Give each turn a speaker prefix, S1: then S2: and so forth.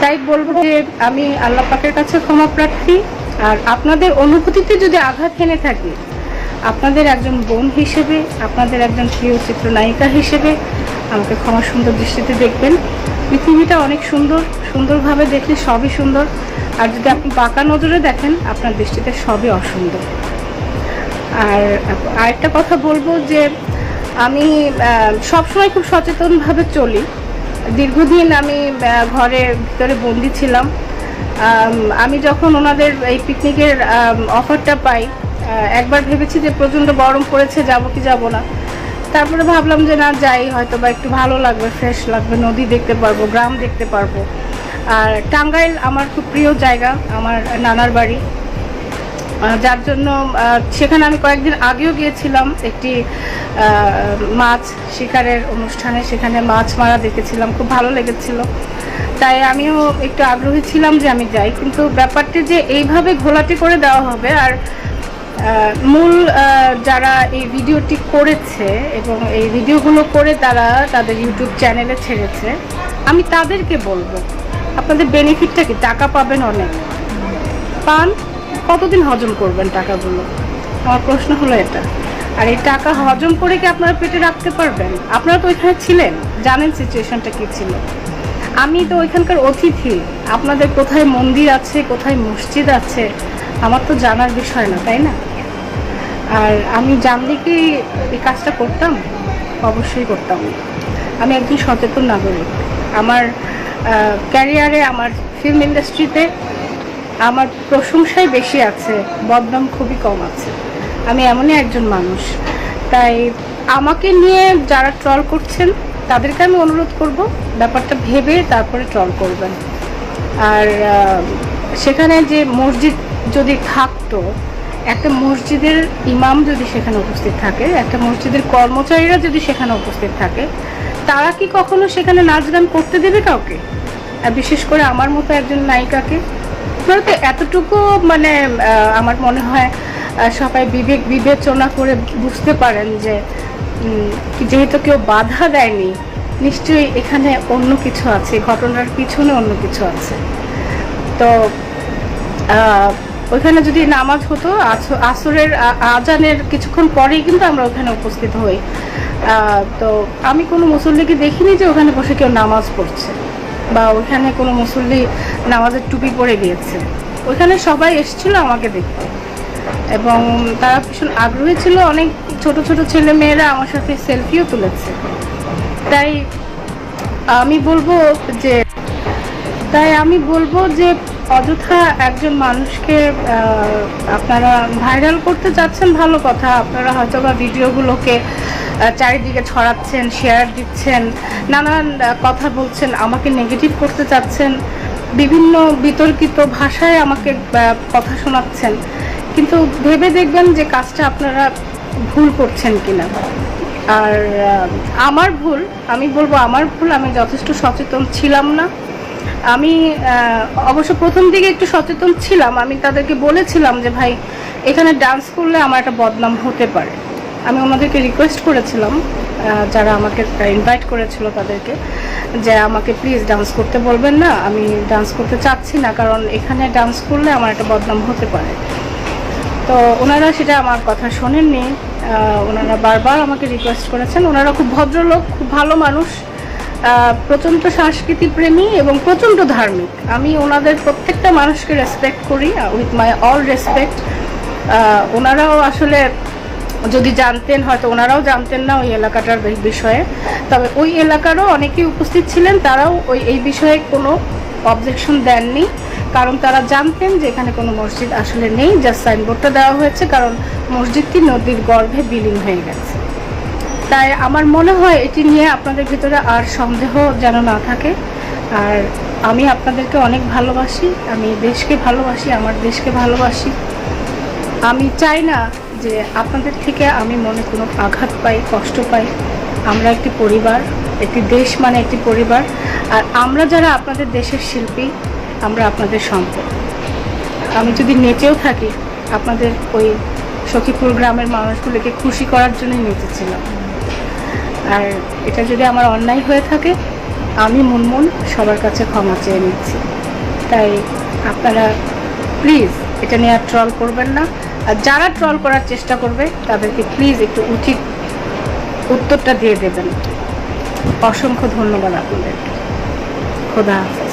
S1: তাই বলবো যে আমি আল্লাহ পাকের কাছে ক্ষমা প্রার্থী। আর আপনাদের অনুভূতিতে যদি আঘাত এনে থাকি, আপনাদের একজন বোন হিসেবে, আপনাদের একজন প্রিয় চিত্রনায়িকা হিসেবে আমাকে ক্ষমা সুন্দর দৃষ্টিতে দেখবেন। পৃথিবীটা অনেক সুন্দর, সুন্দরভাবে দেখলে সবই সুন্দর। আর যদি আপনি বাঁকা নজরে দেখেন, আপনার দৃষ্টিতে সবই অসুন্দর। আর আরেকটা কথা বলবো যে আমি সবসময় খুব সচেতনভাবে চলি। দীর্ঘদিন আমি ঘরের ভিতরে বন্দি ছিলাম। আমি যখন ওনাদের এই পিকনিকের অফারটা পাই, একবার ভেবেছি যে প্রচণ্ড গরম পড়েছে, যাবো কি যাবো না। তারপরে ভাবলাম যে না যাই, হয়তো বা একটু ভালো লাগবে, ফ্রেশ লাগবে, নদী দেখতে পারবো, গ্রাম দেখতে পারবো। আর টাঙ্গাইল আমার খুব প্রিয় জায়গা, আমার নানার বাড়ি, যার জন্য সেখানে আমি কয়েকদিন আগেও গিয়েছিলাম একটি মাছ শিকারের অনুষ্ঠানে। সেখানে মাছ মারা দেখেছিলাম, খুব ভালো লেগেছিল। তাই আমিও একটু আগ্রহী ছিলাম যে আমি যাই, কিন্তু ব্যাপারটি যে এইভাবে ঘোলাটে করে দেওয়া হবে। আর মূল যারা এই ভিডিওটি করেছে এবং এই ভিডিওগুলো করে তারা তাদের ইউটিউব চ্যানেলে ছেড়েছে, আমি তাদেরকে বলবো আপনাদের বেনিফিটটা কি? টাকা পাবেন, অনেক পান, কতদিন হজম করবেন টাকাগুলো? আমার প্রশ্ন হলো এটা। আর এই টাকা হজম করে কি আপনারা পেটে রাখতে পারবেন? আপনারা তো ওইখানে ছিলেন, জানেন সিচুয়েশনটা কী ছিল। আমি তো ওইখানকার অতিথি। আপনাদের কোথায় মন্দির আছে, কোথায় মসজিদ আছে, আমার তো জানার বিষয় না, তাই না? আর আমি জানলে কি এই কাজটা করতাম? অবশ্যই করতাম। আমি একজন সচেতন নাগরিক। আমার ক্যারিয়ারে, আমার ফিল্ম ইন্ডাস্ট্রিতে আমার প্রশংসাই বেশি আছে, বদনাম খুবই কম আছে। আমি এমনই একজন মানুষ। তাই আমাকে নিয়ে যারা ট্রল করছেন তাদেরকে আমি অনুরোধ করব ব্যাপারটা ভেবে তারপরে ট্রল করবেন। আর সেখানে যে মসজিদ যদি থাকতো, একটা মসজিদের ইমাম যদি সেখানে উপস্থিত থাকে, একটা মসজিদের কর্মচারীরা যদি সেখানে উপস্থিত থাকে, তারা কি কখনো সেখানে নাচ গান করতে দেবে কাউকে? আর বিশেষ করে আমার মতো একজন নায়িকাকে? আপনারা তো এতটুকু মানে আমার মনে হয় সবাই বিবেচনা করে বুঝতে পারেন যে যেহেতু কেউ বাধা দেয়নি, নিশ্চয়ই এখানে অন্য কিছু আছে, ঘটনার পিছনে অন্য কিছু আছে। তো ওইখানে যদি নামাজ হতো, আসরের আজানের কিছুক্ষণ পরেই কিন্তু আমরা ওখানে উপস্থিত হই। তো আমি কোনো মুসল্লিকে দেখিনি যে ওখানে বসে কেউ নামাজ পড়ছে, বা ওইখানে কোনো মুসল্লি নামাজের টুপি পরে গিয়েছে। ওইখানে সবাই এসেছিল আমাকে দেখতে, এবং তারা ভীষণ আগ্রহী ছিল। অনেক ছোট ছোট ছেলে মেয়েরা আমার সাথে সেলফিও তুলেছে। তাই আমি বলবো যে অযথা একজন মানুষকে আপনারা ভাইরাল করতে চাচ্ছেন, ভালো কথা। আপনারা হয়তো বা ভিডিওগুলোকে চারিদিকে ছড়াচ্ছেন, শেয়ার দিচ্ছেন, নানান কথা বলছেন, আমাকে নেগেটিভ করতে চাচ্ছেন, বিভিন্ন বিতর্কিত ভাষায় আমাকে কথা শোনাচ্ছেন। কিন্তু ভেবে দেখবেন যে কাজটা আপনারা ভুল করছেন কিনা। আর আমার ভুল, আমি বলবো আমার ভুল, আমি যথেষ্ট সচেতন ছিলাম না। আমি অবশ্য প্রথম দিকে একটু সচেতন ছিলাম। আমি তাদেরকে বলেছিলাম যে ভাই, এখানে ডান্স করলে আমার একটা বদনাম হতে পারে। আমি ওনাদেরকে রিকোয়েস্ট করেছিলাম, যারা আমাকে ইনভাইট করেছিল তাদেরকে, যে আমাকে প্লিজ ডান্স করতে বলবেন না, আমি ডান্স করতে চাচ্ছি না, কারণ এখানে ডান্স করলে আমার একটা বদনাম হতে পারে। তো ওনারা সেটা আমার কথা শোনেননি। ওনারা বারবার আমাকে রিকোয়েস্ট করেছেন। ওনারা খুব ভদ্রলোক, খুব ভালো মানুষ, প্রচণ্ড সংস্কৃতি প্রেমী এবং প্রচণ্ড ধার্মিক। আমি ওনাদের প্রত্যেকটা মানুষকে রেসপেক্ট করি, উইথ মাই অল রেসপেক্ট। ওনারাও আসলে যদি জানতেন, হয়তো ওনারাও জানতেন না ওই এলাকাটার বিষয়ে। তবে ওই এলাকারও অনেকেই উপস্থিত ছিলেন, তারাও এই বিষয়ে কোনো অবজেকশন দেননি, কারণ তারা জানতেন যে এখানে কোনো মসজিদ আসলে নেই। জাস্ট সাইনবোর্ডটা দেওয়া হয়েছে কারণ মসজিদটি নদীর গর্ভে বিলীন হয়ে গেছে। তাই আমার মনে হয় এটি নিয়ে আপনাদের ভিতরে আর সন্দেহ যেন না থাকে। আর আমি আপনাদেরকে অনেক ভালোবাসি, আমি দেশকে ভালোবাসি, আমার দেশকে ভালোবাসি। আমি চাই না যে আপনাদের থেকে আমি মনে কোনো আঘাত পাই, কষ্ট পাই। আমরা একটি পরিবার, একটি দেশ মানে একটি পরিবার। আর আমরা যারা আপনাদের দেশের শিল্পী, আমরা আপনাদের সম্পদ। আমি যদি নেচেও থাকি, আপনাদের ওই সখীপুর গ্রামের মানুষগুলোকে খুশি করার জন্যই নেচেছিলাম। আর এটা যদি আমার অন্যায় হয়ে থাকে, আমি মুনমুন সবার কাছে ক্ষমা চেয়ে নিচ্ছি। তাই আপনারা প্লিজ এটা নিয়ে আর ট্রল করবেন না। আর যারা ট্রল করার চেষ্টা করবে তাদেরকে প্লিজ একটু উচিত উত্তরটা দিয়ে দেবেন। অসংখ্য ধন্যবাদ আপনাদের। খোদা হাফেজ।